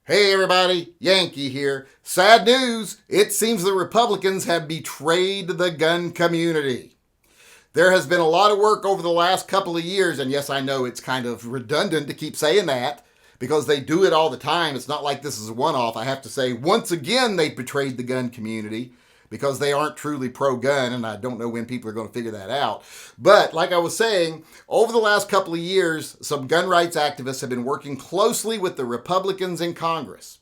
Hey everybody, Yankee here. Sad news, it seems the Republicans have betrayed the gun community. There has been a lot of work over the last couple of years, and yes, I know it's kind of redundant to keep saying that because they do it all the time. It's not like this is a one off. I have to say, once again, they betrayed the gun community because they aren't truly pro gun, and I don't know when people are going to figure that out. But like I was saying, over the last couple of years, some gun rights activists have been working closely with the Republicans in Congress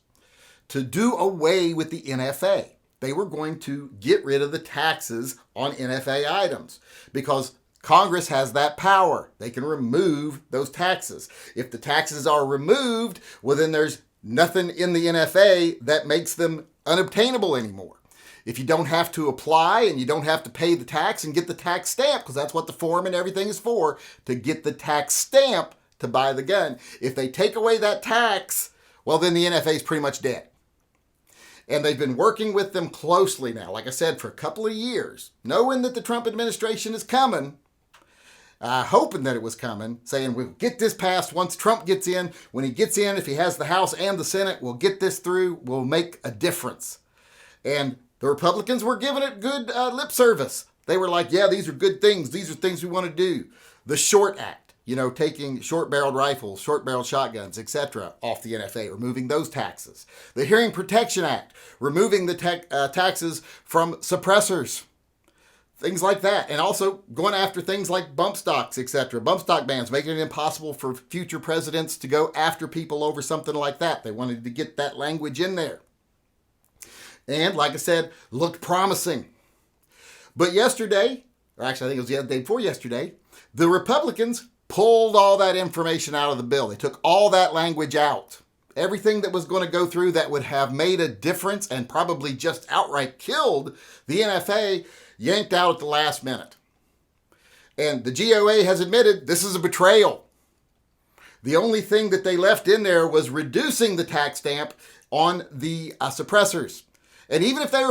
to do away with the NFA. They were going to get rid of the taxes on NFA items because Congress has that power. They can remove those taxes. If the taxes are removed, well, then there's nothing in the NFA that makes them unobtainable anymore. If you don't have to apply and you don't have to pay the tax and get the tax stamp, because that's what the form and everything is for, to get the tax stamp to buy the gun. If they take away that tax, well, then the NFA is pretty much dead. And they've been working with them closely now, like I said, for a couple of years, knowing that the Trump administration is coming, hoping that it was coming, saying we'll get this passed once Trump gets in. When he gets in, if he has the House and the Senate, we'll get this through. We'll make a difference. And the Republicans were giving it good lip service. They were like, yeah, these are good things. These are things we want to do. The SHORT Act, taking short-barreled rifles, short-barreled shotguns, etc. off the NFA, removing those taxes. The Hearing Protection Act, removing the taxes from suppressors. Things like that. And also going after things like bump stocks, etc. Bump stock bans, making it impossible for future presidents to go after people over something like that. They wanted to get that language in there. And like I said, looked promising. But yesterday, or actually I think it was the day before yesterday, the Republicans pulled all that information out of the bill. They took all that language out. Everything that was going to go through that would have made a difference and probably just outright killed the NFA, yanked out at the last minute. And the GOA has admitted this is a betrayal. The only thing that they left in there was reducing the tax stamp on the suppressors. And even if they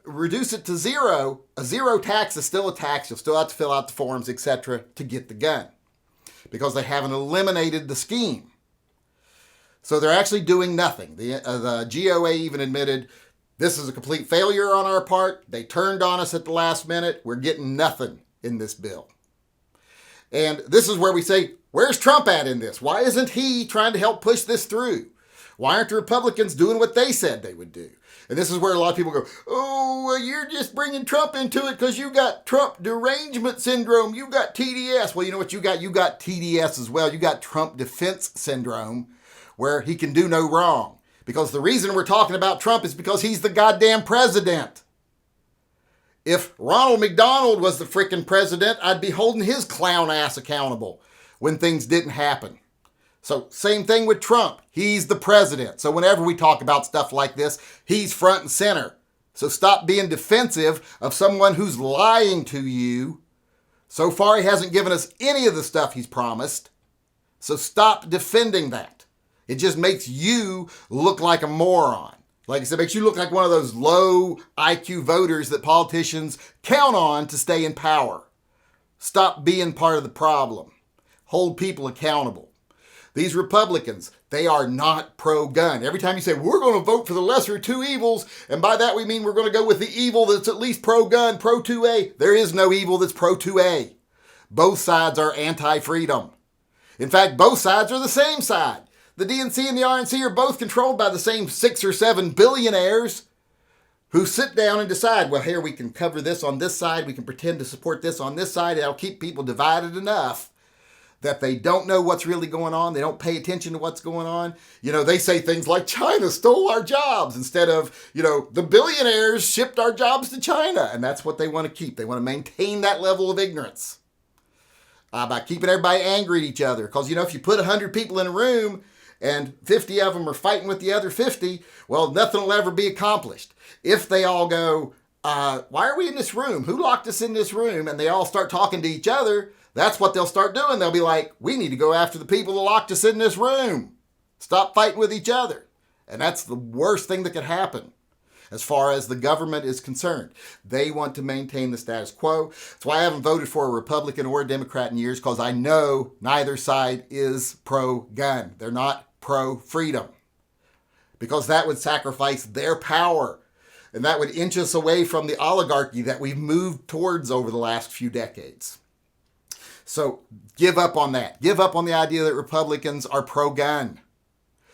reduce it to zero, a zero tax is still a tax. You'll still have to fill out the forms, etc., to get the gun because they haven't eliminated the scheme. So they're actually doing nothing. The GOA even admitted this is a complete failure on our part. They turned on us at the last minute. We're getting nothing in this bill. And this is where we say, where's Trump at in this? Why isn't he trying to help push this through? Why aren't the Republicans doing what they said they would do? And this is where a lot of people go, oh, well, you're just bringing Trump into it because you got Trump derangement syndrome. You got TDS. Well, you know what you got? You got TDS as well. You got Trump defense syndrome where he can do no wrong. Because the reason we're talking about Trump is because he's the goddamn president. If Ronald McDonald was the frickin' president, I'd be holding his clown ass accountable when things didn't happen. So same thing with Trump. He's the president. So whenever we talk about stuff like this, he's front and center. So stop being defensive of someone who's lying to you. So far, he hasn't given us any of the stuff he's promised. So stop defending that. It just makes you look like a moron. Like I said, it makes you look like one of those low IQ voters that politicians count on to stay in power. Stop being part of the problem. Hold people accountable. These Republicans, they are not pro-gun. Every time you say, we're going to vote for the lesser of two evils, and by that we mean we're going to go with the evil that's at least pro-gun, pro-2A. There is no evil that's pro-2A. Both sides are anti-freedom. In fact, both sides are the same side. The DNC and the RNC are both controlled by the same 6 or 7 billionaires who sit down and decide, well, here we can cover this on this side, we can pretend to support this on this side, it'll keep people divided enough that they don't know what's really going on. They don't pay attention to what's going on. They say things like China stole our jobs instead of, the billionaires shipped our jobs to China. And that's what they want to keep. They want to maintain that level of ignorance by keeping everybody angry at each other. Because, if you put 100 people in a room and 50 of them are fighting with the other 50, well, nothing will ever be accomplished. If they all go, why are we in this room? Who locked us in this room? And they all start talking to each other, that's what they'll start doing. They'll be like, we need to go after the people that locked us in this room. Stop fighting with each other. And that's the worst thing that could happen as far as the government is concerned. They want to maintain the status quo. That's why I haven't voted for a Republican or a Democrat in years, because I know neither side is pro-gun. They're not pro-freedom. because that would sacrifice their power. And that would inch us away from the oligarchy that we've moved towards over the last few decades. So give up on that. Give up on the idea that Republicans are pro-gun.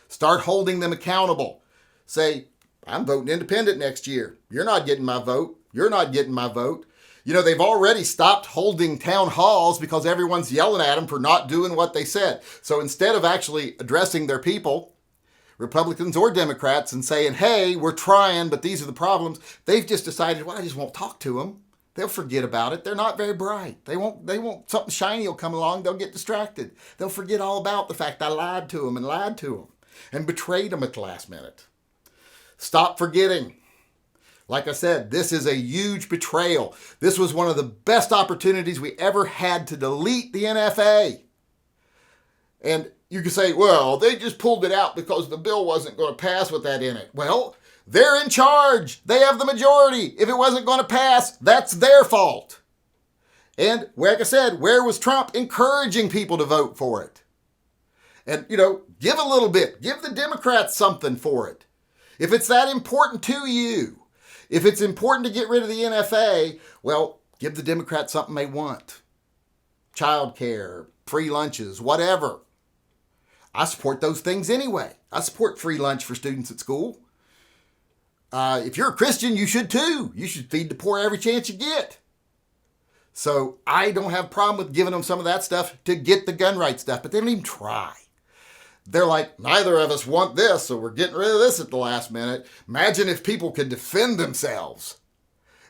Start holding them accountable. Say, I'm voting independent next year. You're not getting my vote. You're not getting my vote. You know, they've already stopped holding town halls because everyone's yelling at them for not doing what they said. So instead of actually addressing their people, Republicans or Democrats, and saying, hey, we're trying, but these are the problems, they've just decided, well, I just won't talk to them. They'll forget about it. They're not very bright. They won't, something shiny will come along. They'll get distracted. They'll forget all about the fact I lied to them and betrayed them at the last minute. Stop forgetting. Like I said, this is a huge betrayal. This was one of the best opportunities we ever had to delete the NFA. And you can say, well, they just pulled it out because the bill wasn't going to pass with that in it. Well, they're in charge. They have the majority. If it wasn't going to pass, that's their fault. And like I said, where was Trump encouraging people to vote for it? And, you know, give a little bit. Give the Democrats something for it. If it's that important to you, if it's important to get rid of the NFA, well, give the Democrats something they want. Childcare, free lunches, whatever. I support those things anyway. I support free lunch for students at school. If you're a Christian, you should too. You should feed the poor every chance you get. So I don't have a problem with giving them some of that stuff to get the gun rights stuff, but they don't even try. They're like, neither of us want this, so we're getting rid of this at the last minute. Imagine if people could defend themselves.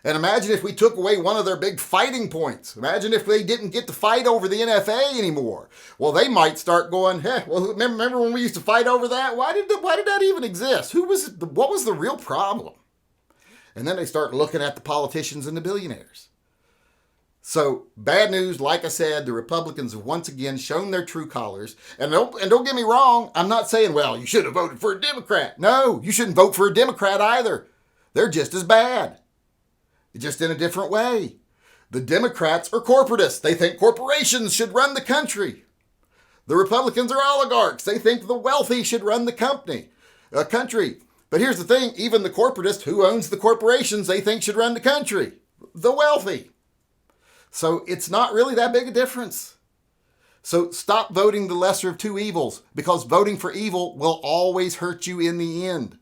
And imagine if we took away one of their big fighting points. Imagine if they didn't get to fight over the NFA anymore. Well, they might start going, hey, well, remember when we used to fight over that? Why did that even exist? What was the real problem? And then they start looking at the politicians and the billionaires. So bad news, like I said, the Republicans have once again shown their true colors. And don't get me wrong, I'm not saying, well, you should have voted for a Democrat. No, you shouldn't vote for a Democrat either. They're just as bad. Just in a different way. The Democrats are corporatists. They think corporations should run the country. The Republicans are oligarchs. They think the wealthy should run the country. But here's the thing, even the corporatist who owns the corporations they think should run the country. The wealthy. So it's not really that big a difference. So stop voting the lesser of two evils, because voting for evil will always hurt you in the end.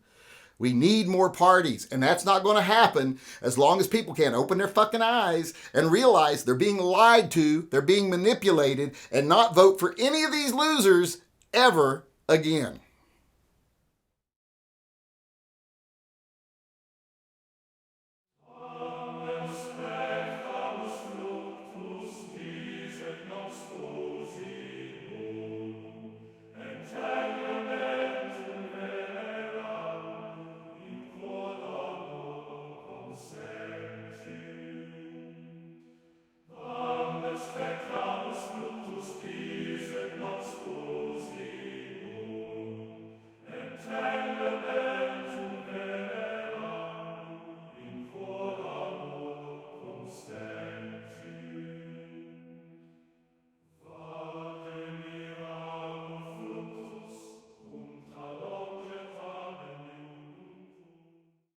We need more parties, and that's not going to happen as long as people can't open their fucking eyes and realize they're being lied to, they're being manipulated, and not vote for any of these losers ever again.